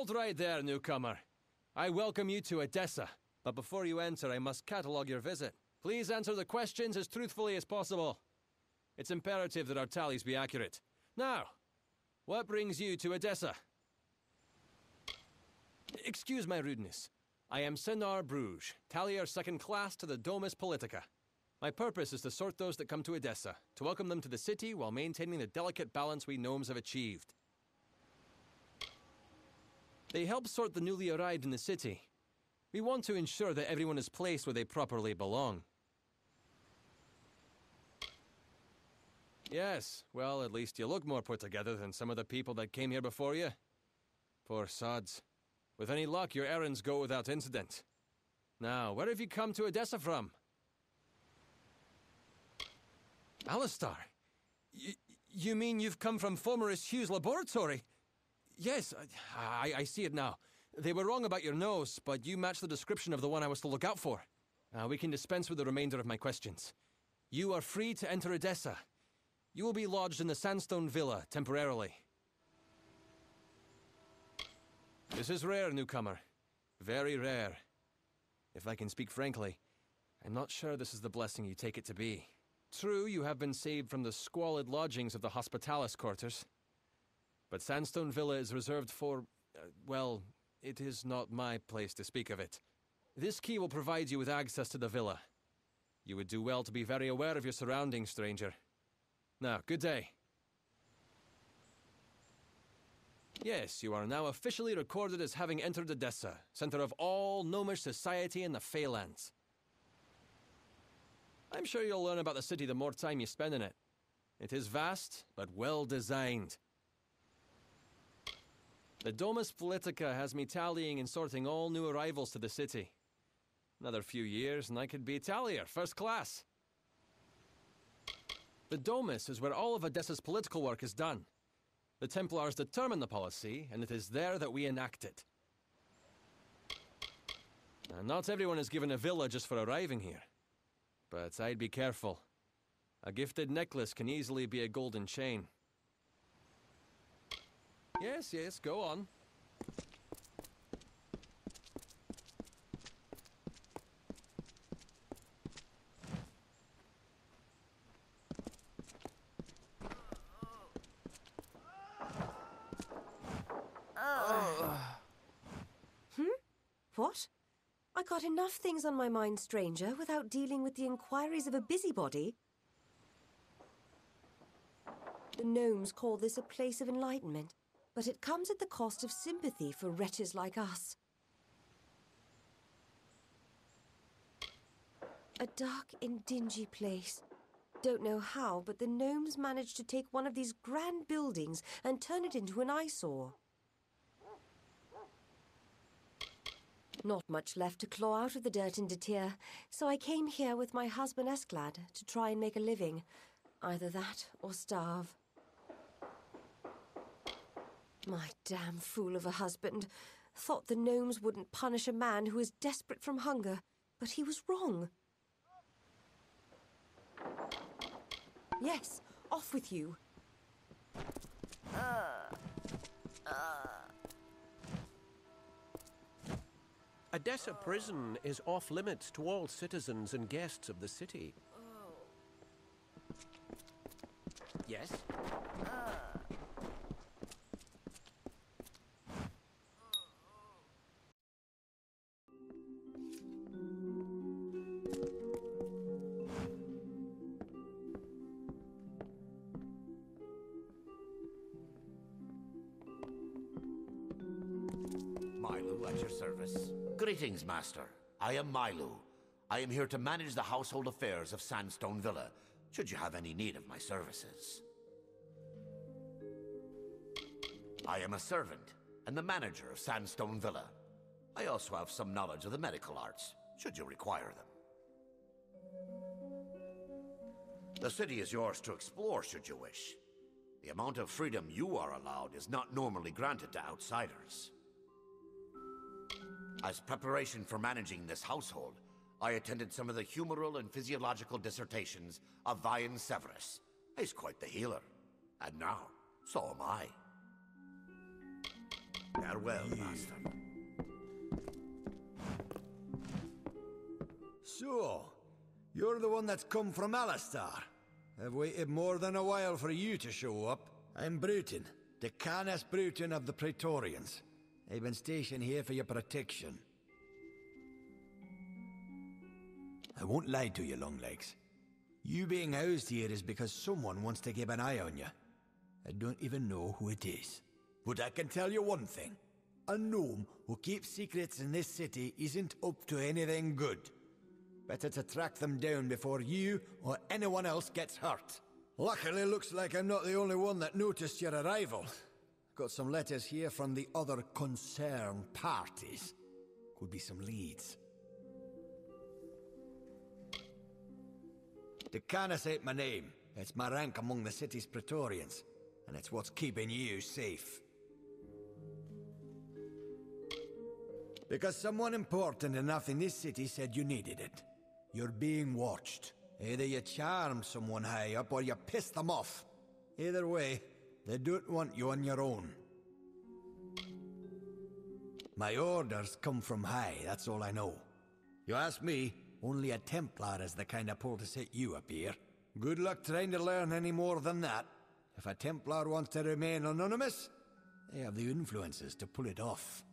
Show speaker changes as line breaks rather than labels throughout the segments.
Hold right there, newcomer. I welcome you to Edessa, but before you enter, I must catalog your visit. Please answer the questions as truthfully as possible. It's imperative that our tallies be accurate. Now, what brings you to Edessa? Excuse my rudeness. I am Senar Bruges, tallier second class to the Domus Politica. My purpose is to sort those that come to Edessa, to welcome them to the city while maintaining the delicate balance we gnomes have achieved. They help sort the newly arrived in the city. We want to ensure that everyone is placed where they properly belong. Yes, well, at least you look more put together than some of the people that came here before you. Poor sods. With any luck, your errands go without incident. Now, where have you come to Edessa from? Alistar, you mean you've come from Fomerus Hugh's laboratory? Yes, I see it now. They were wrong about your nose, but you match the description of the one I was to look out for. We can dispense with the remainder of my questions. You are free to enter Edessa. You will be lodged in the Sandstone Villa, temporarily. This is rare, newcomer. Very rare. If I can speak frankly, I'm not sure this is the blessing you take it to be. True, you have been saved from the squalid lodgings of the Hospitalis quarters. But Sandstone Villa is reserved for, well, it is not my place to speak of it. This key will provide you with access to the villa. You would do well to be very aware of your surroundings, stranger. Now, good day. Yes, you are now officially recorded as having entered Edessa, center of all gnomish society in the Feylands. I'm sure you'll learn about the city the more time you spend in it. It is vast, but well designed. The Domus Politica has me tallying and sorting all new arrivals to the city. Another few years and I could be tallier, first class. The Domus is where all of Edessa's political work is done. The Templars determine the policy, and it is there that we enact it. Now, not everyone is given a villa just for arriving here. But I'd be careful. A gifted necklace can easily be a golden chain. Yes, go on.
What? I got enough things on my mind, stranger, without dealing with the inquiries of a busybody. The gnomes call this a place of enlightenment, but it comes at the cost of sympathy for wretches like us. A dark and dingy place. Don't know how, but the gnomes managed to take one of these grand buildings and turn it into an eyesore. Not much left to claw out of the dirt in Detir, so I came here with my husband Esclad to try and make a living. Either that or starve. My damn fool of a husband. Thought the gnomes wouldn't punish a man who is desperate from hunger, but he was wrong. Yes, off with you.
Edessa prison is off limits to all citizens and guests of the city. Yes?
Milu at your service. Greetings, Master. I am Milu. I am here to manage the household affairs of Sandstone Villa, should you have any need of my services. I am a servant, and the manager of Sandstone Villa. I also have some knowledge of the medical arts, should you require them. The city is yours to explore, should you wish. The amount of freedom you are allowed is not normally granted to outsiders. As preparation for managing this household, I attended some of the humoral and physiological dissertations of Vian Severus. He's quite the healer. And now, so am I. Farewell, master.
So, you're the one that's come from Alistar. I've waited more than a while for you to show up. I'm Bruton, Decanus Bruton of the Praetorians. I've been stationed here for your protection. I won't lie to you, Longlegs. You being housed here is because someone wants to keep an eye on you. I don't even know who it is. But I can tell you one thing. A gnome who keeps secrets in this city isn't up to anything good. Better to track them down before you or anyone else gets hurt. Luckily, looks like I'm not the only one that noticed your arrival. Got some letters here from the other concerned parties. Could be some leads. Decanus ain't my name. It's my rank among the city's Praetorians. And it's what's keeping you safe. Because someone important enough in this city said you needed it. You're being watched. Either you charm someone high up or you piss them off. Either way, they don't want you on your own. My orders come from high, that's all I know. You ask me, only a Templar is the kind of pull to set you up here. Good luck trying to learn any more than that. If a Templar wants to remain anonymous, they have the influences to pull it off.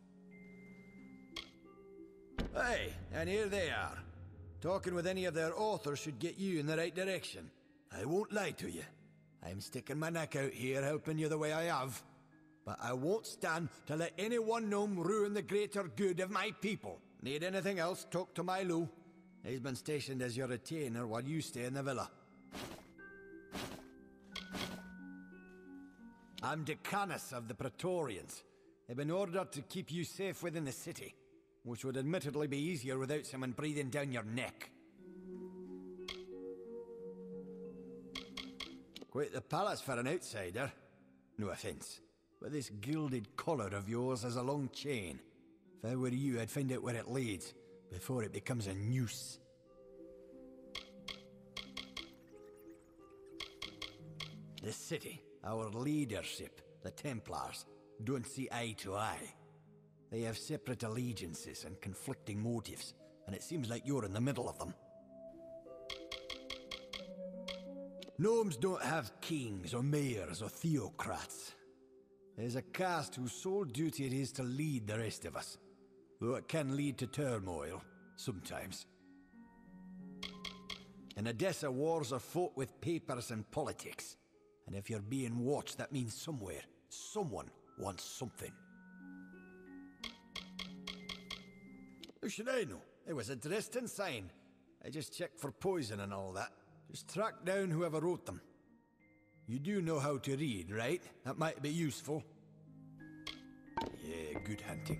Hey, and here they are. Talking with any of their authors should get you in the right direction. I won't lie to you. I'm sticking my neck out here helping you the way I have. But I won't stand to let any one gnome ruin the greater good of my people. Need anything else, talk to Milo. He's been stationed as your retainer while you stay in the villa. I'm Decanus of the Praetorians. I've been ordered to keep you safe within the city, which would admittedly be easier without someone breathing down your neck. Quite the palace for an outsider. No offense, but this gilded collar of yours has a long chain. If I were you, I'd find out where it leads, before it becomes a noose. The city, our leadership, the Templars, don't see eye to eye. They have separate allegiances and conflicting motives, and it seems like you're in the middle of them. Gnomes don't have kings or mayors or theocrats. There's a caste whose sole duty it is to lead the rest of us, though it can lead to turmoil, sometimes. In Odessa, wars are fought with papers and politics, and if you're being watched, that means somewhere, someone wants something. How should I know? It was a Dresden sign. I just checked for poison and all that. Just track down whoever wrote them. You do know how to read, right? That might be useful. Yeah, good hunting.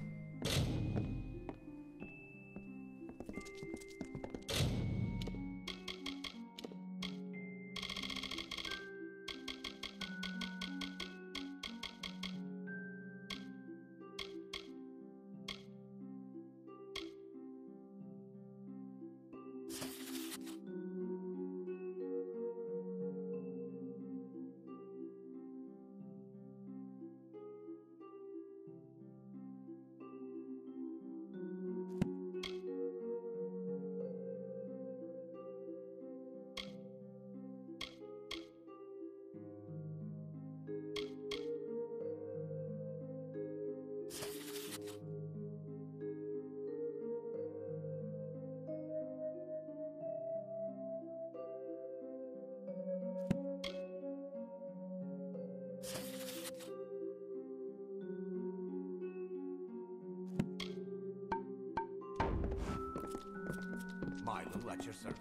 Milo at your service.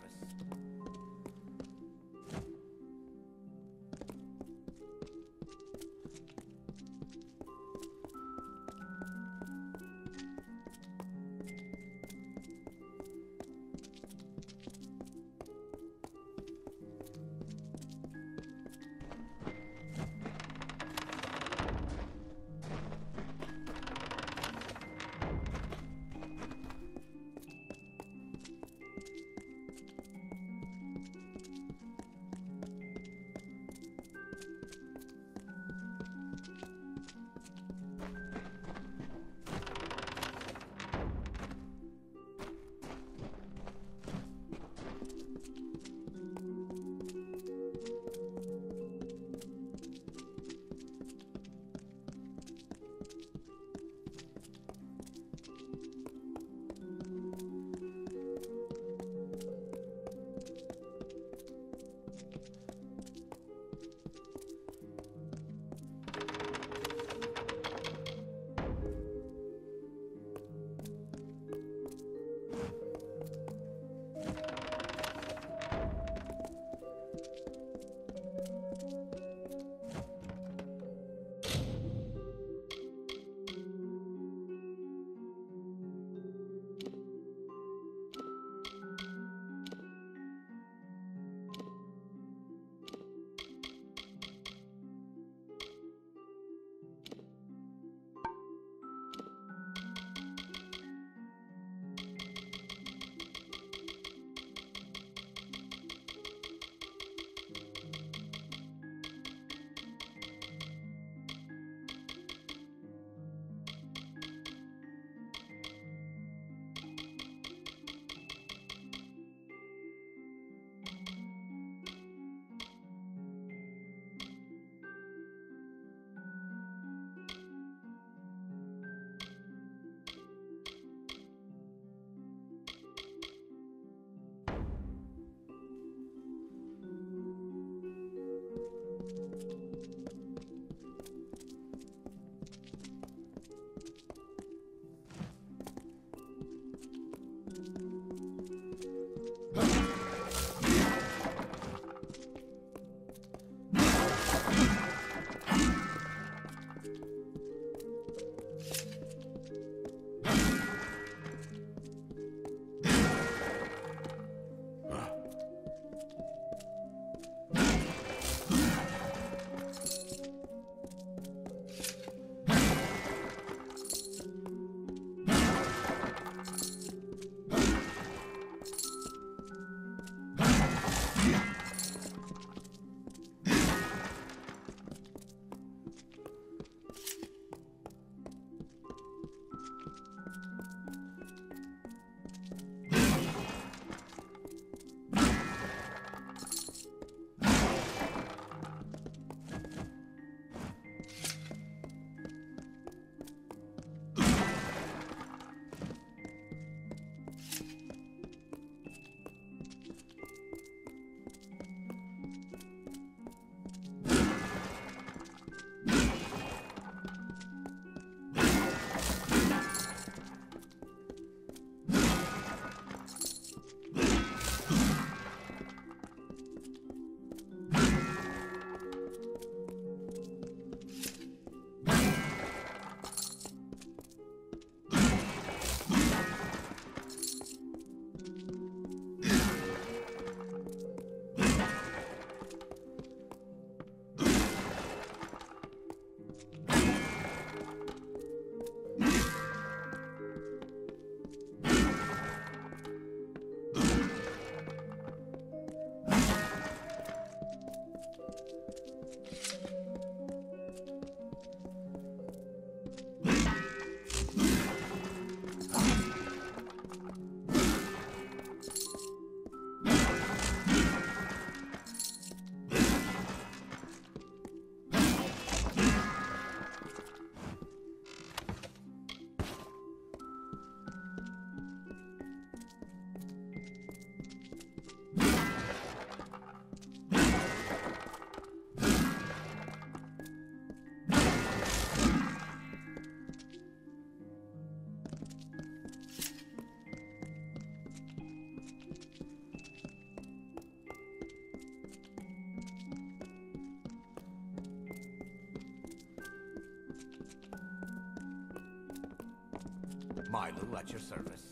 Milo at your service.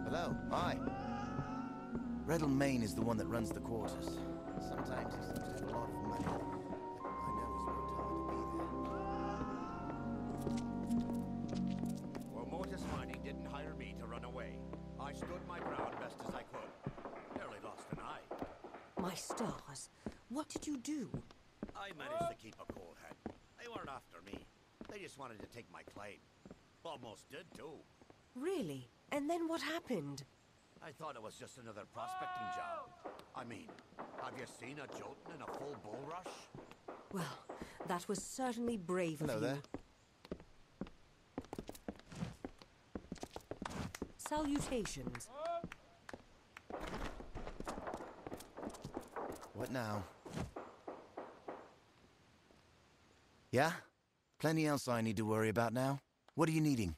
Hello, hi. Redle Main is the one that runs the quarters. Sometimes he seems to have a lot of money. I know he's worked hard to be there.
Well, Mortis Mining didn't hire me to run away. I stood my ground best as I could. Nearly lost an eye.
My stars. What did you do?
I managed to keep a cool head. They weren't after me. They just wanted to take my claim. Almost did, too.
Really? And then what happened?
I thought it was just another prospecting job. I mean, have you seen a Jotun in a full bull rush?
Well, that was certainly brave
Hello
of you.
there.
Salutations.
What now? Yeah? Plenty else I need to worry about now. What are you needing?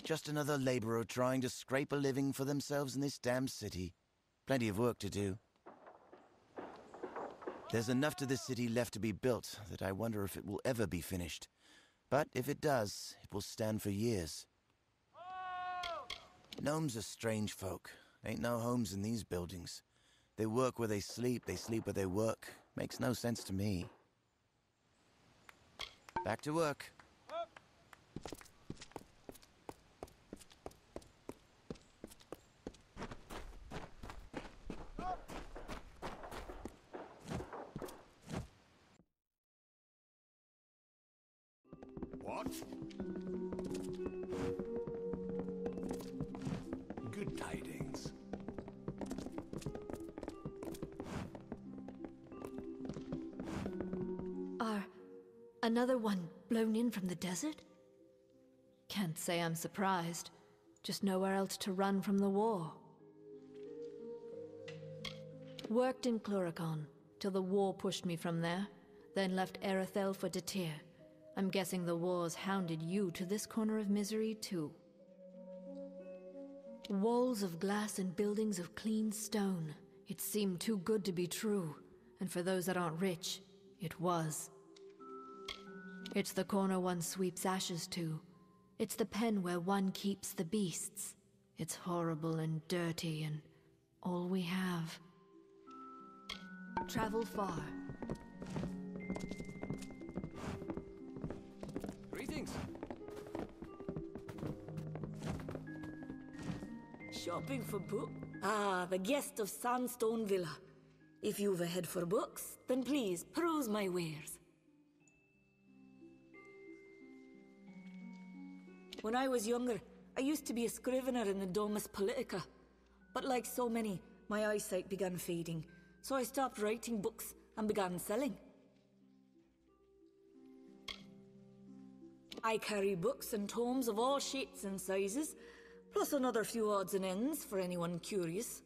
Just another laborer trying to scrape a living for themselves in this damn city. Plenty of work to do. There's enough to this city left to be built that I wonder if it will ever be finished. But if it does, it will stand for years. Gnomes are strange folk. Ain't no homes in these buildings. They work where they sleep where they work. Makes no sense to me. Back to work.
What?
Good tidings.
Are another one blown in from the desert? Can't say I'm surprised. Just nowhere else to run from the war. Worked in Cluricon till the war pushed me from there, then left Erethel for Detir. I'm guessing the war's hounded you to this corner of misery too. Walls of glass and buildings of clean stone. It seemed too good to be true, and for those that aren't rich, it was. It's the corner one sweeps ashes to. It's the pen where one keeps the beasts. It's horrible and dirty and all we have. Travel far.
Greetings.
Shopping for book? Ah, the guest of Sandstone Villa. If you've a head for books, then please peruse my wares. When I was younger, I used to be a scrivener in the Domus Politica. But like so many, my eyesight began fading, so I stopped writing books and began selling. I carry books and tomes of all shapes and sizes, plus another few odds and ends for anyone curious.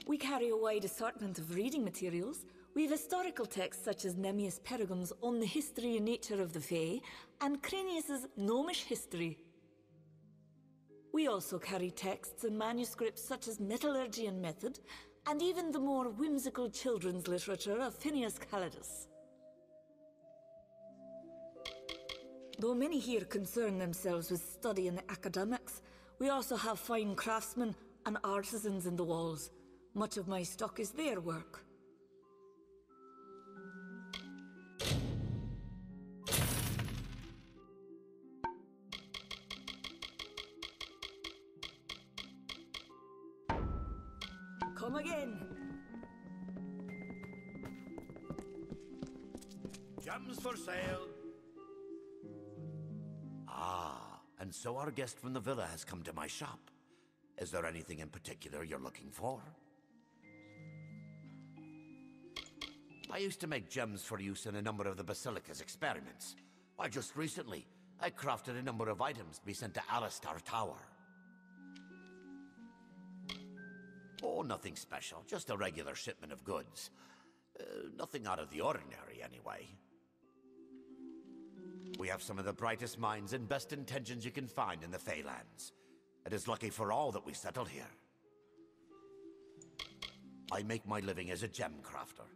We carry a wide assortment of reading materials. We've historical texts such as Nemmius Pergam's On the History and Nature of the Fae, and Cranius's Gnomish History. We also carry texts and manuscripts such as Metallurgy and Method, and even the more whimsical children's literature of Phineas Calidus. Though many here concern themselves with study and the academics, we also have fine craftsmen and artisans in the walls. Much of my stock is their work. Come again.
Gems for sale. Ah, and so our guest from the villa has come to my shop. Is there anything in particular you're looking for? I used to make gems for use in a number of the Basilica's experiments. Why, just recently, I crafted a number of items to be sent to Alistar Tower. Oh, nothing special, just a regular shipment of goods. Nothing out of the ordinary, anyway. We have some of the brightest minds and best intentions you can find in the Feylands. It is lucky for all that we settled here. I make my living as a gem crafter.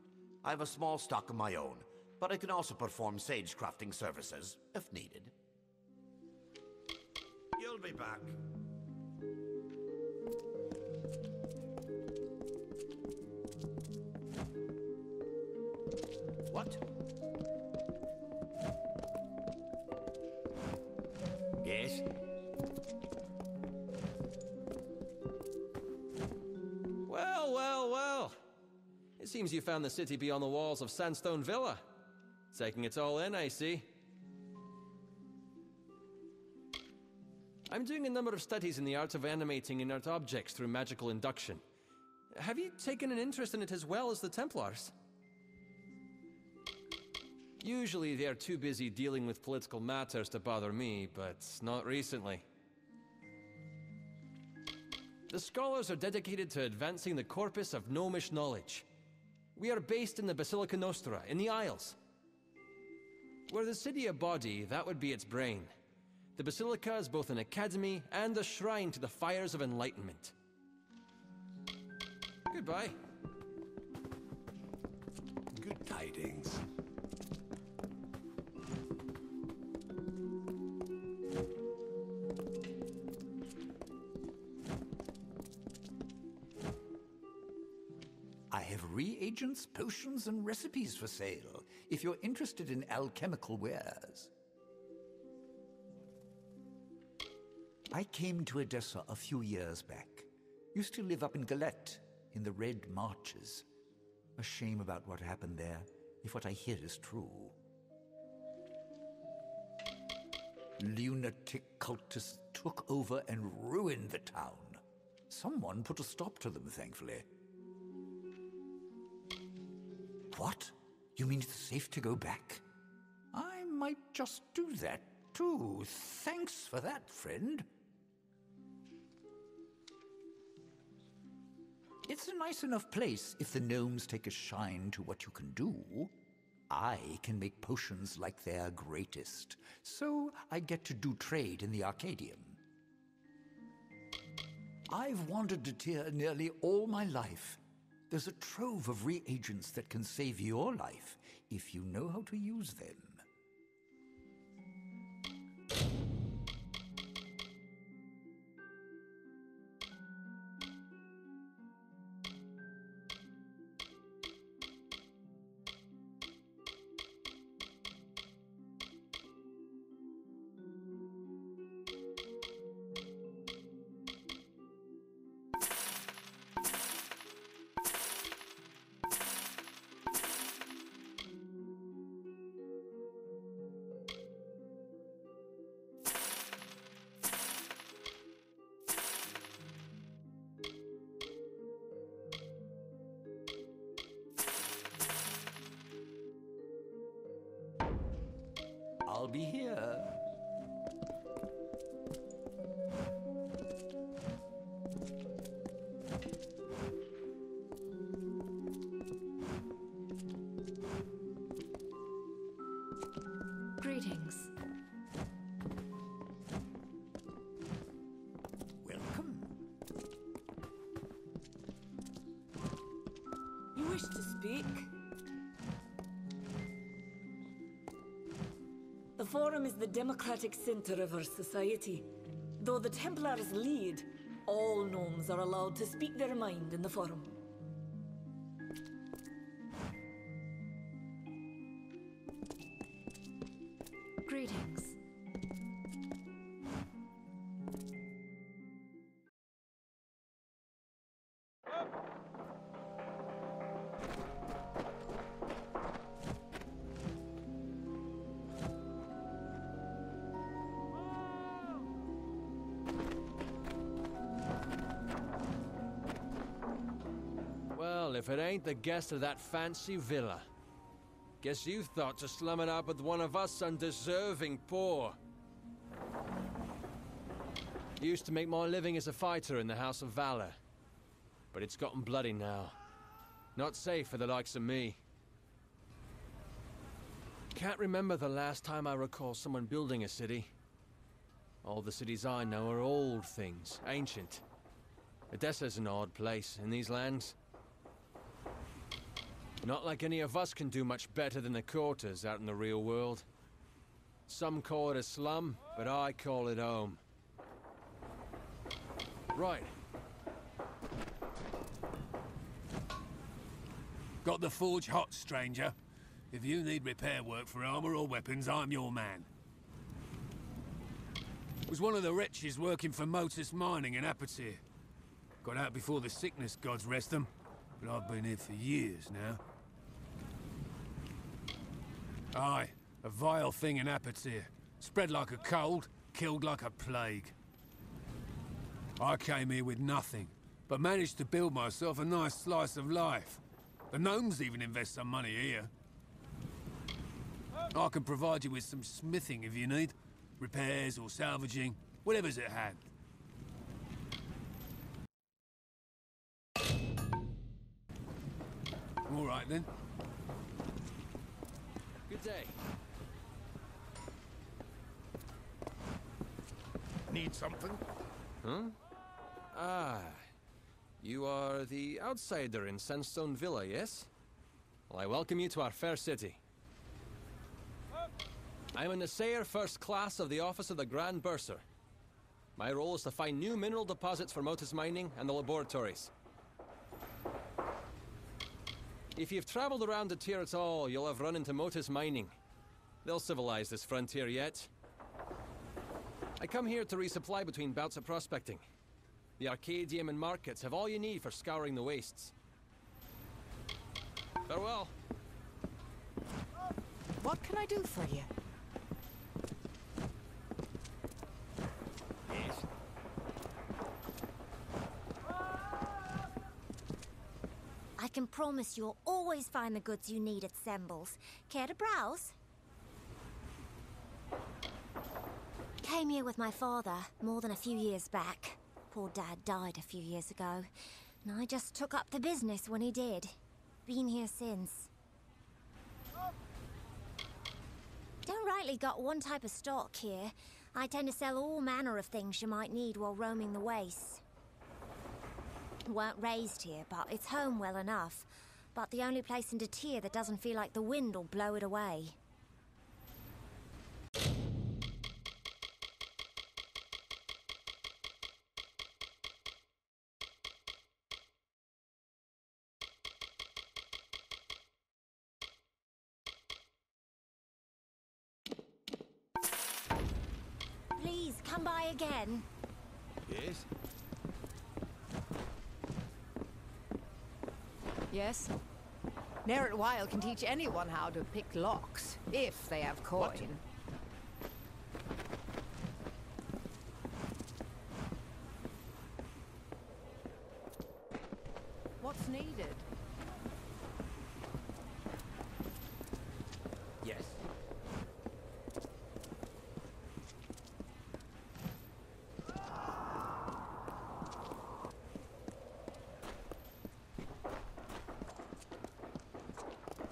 I have a small stock of my own, but I can also perform sage crafting services, if needed. You'll be back. What?
Yes?
Well. It seems you found the city beyond the walls of Sandstone Villa. Taking it all in, I see. I'm doing a number of studies in the art of animating inert objects through magical induction. Have you taken an interest in it as well as the Templars? Usually they are too busy dealing with political matters to bother me, but not recently. The scholars are dedicated to advancing the corpus of gnomish knowledge. We are based in the Basilica Nostra, in the Isles. Were the city a body, that would be its brain. The Basilica is both an academy and a shrine to the fires of enlightenment. Goodbye.
Good tidings.
I have reagents, potions, and recipes for sale, if you're interested in alchemical wares. I came to Edessa a few years back. Used to live up in Galette, in the Red Marches. A shame about what happened there, if what I hear is true. Lunatic cultists took over and ruined the town. Someone put a stop to them, thankfully. What? You mean it's safe to go back? I might just do that, too. Thanks for that, friend. It's a nice enough place if the gnomes take a shine to what you can do. I can make potions like their greatest, so I get to do trade in the Arcadium. I've wandered to Tyr nearly all my life. There's a trove of reagents that can save your life if you know how to use them. I'll be here.
Greetings.
Welcome.
You wish to speak? The Forum is the democratic center of our society. Though the Templars lead, all gnomes are allowed to speak their mind in the Forum.
Greetings.
Well, if it ain't the guest of that fancy villa. Guess you thought to slum it up with one of us undeserving poor. Used to make my living as a fighter in the House of Valor. But it's gotten bloody now. Not safe for the likes of me. Can't remember the last time I recall someone building a city. All the cities I know are old things, ancient. Edessa's an odd place in these lands. Not like any of us can do much better than the quarters out in the real world. Some call it a slum, but I call it home. Right.
Got the forge hot, stranger. If you need repair work for armor or weapons, I'm your man. Was one of the wretches working for Motus Mining in Apatir. Got out before the sickness, gods rest them. But I've been here for years now. Aye, a vile thing in Apatir. Spread like a cold, killed like a plague. I came here with nothing, but managed to build myself a nice slice of life. The gnomes even invest some money here. I can provide you with some smithing if you need. Repairs or salvaging, whatever's at hand. All right then.
Good day.
Need something?
Huh? Ah. You are the outsider in Sandstone Villa, yes? Well, I welcome you to our fair city. I'm an assayer first class of the Office of the Grand Bursar. My role is to find new mineral deposits for Motus Mining and the laboratories. If you've traveled around the tier at all, you'll have run into Motus Mining. They'll civilize this frontier yet. I come here to resupply between bouts of prospecting. The Arcadium and markets have all you need for scouring the wastes. Farewell.
What can I do for you?
Yes.
I can promise you'll always find the goods you need at Sembles. Care to browse? Came here with my father more than a few years back. Poor Dad died a few years ago, and I just took up the business when he did. Been here since. Don't rightly got one type of stock here. I tend to sell all manner of things you might need while roaming the wastes. Weren't raised here, but it's home well enough. But the only place in Detir that doesn't feel like the wind will blow it away. Please, come by again.
Yes?
Yes? Ne'er Weil can teach anyone how to pick locks, if they have coin.
What?
What's needed?
Yes.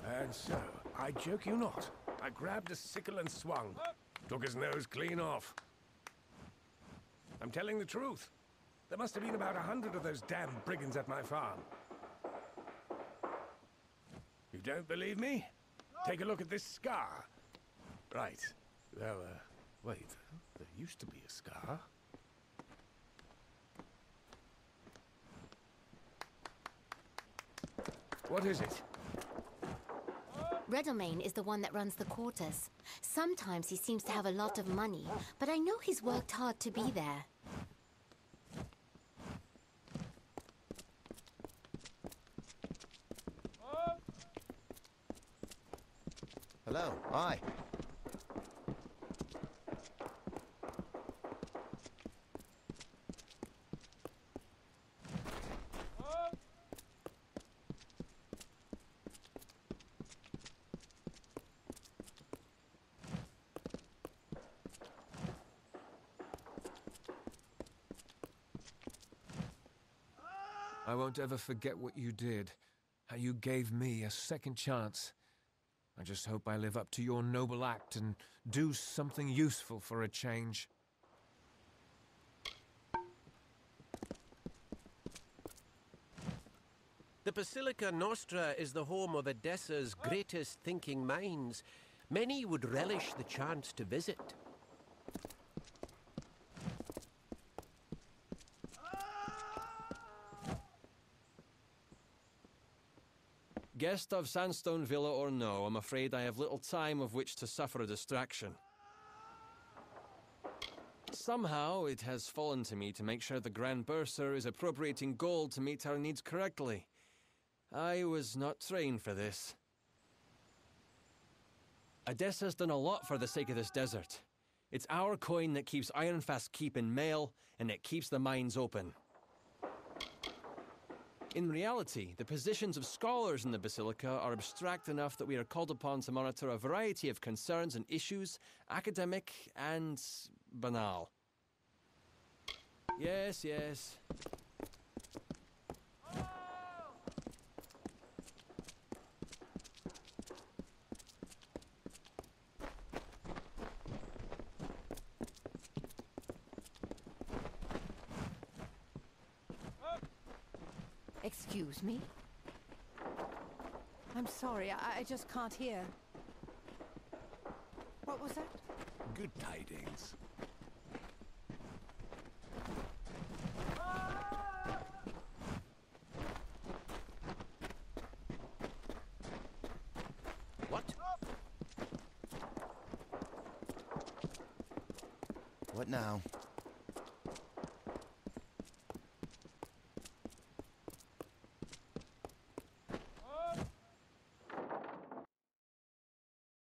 And so, I joke you not, I grabbed a sickle and swung. Took his nose clean off. I'm telling the truth. There must have been about 100 of those damned brigands at my farm. You don't believe me? Take a look at this scar. Right. Well, wait. There used to be a scar. What is it?
Reddelmane is the one that runs the quarters. Sometimes he seems to have a lot of money, but I know he's worked hard to be there.
Hello, hi.
I won't ever forget what you did. How you gave me a second chance.
I just hope I live up to your noble act and do something useful for a change.
The Basilica Nostra is the home of Edessa's greatest thinking minds. Many would relish the chance to visit.
Guest of Sandstone Villa or no, I'm afraid I have little time of which to suffer a distraction. Somehow, it has fallen to me to make sure the Grand Bursar is appropriating gold to meet our needs correctly. I was not trained for this. Edessa's done a lot for the sake of this desert. It's our coin that keeps Ironfast Keep in mail, and it keeps the mines open. In reality, the positions of scholars in the Basilica are abstract enough that we are called upon to monitor a variety of concerns and issues, academic and banal. Yes, yes.
Excuse me? I'm sorry, I just can't hear. What was that?
Good tidings.
What?
What now?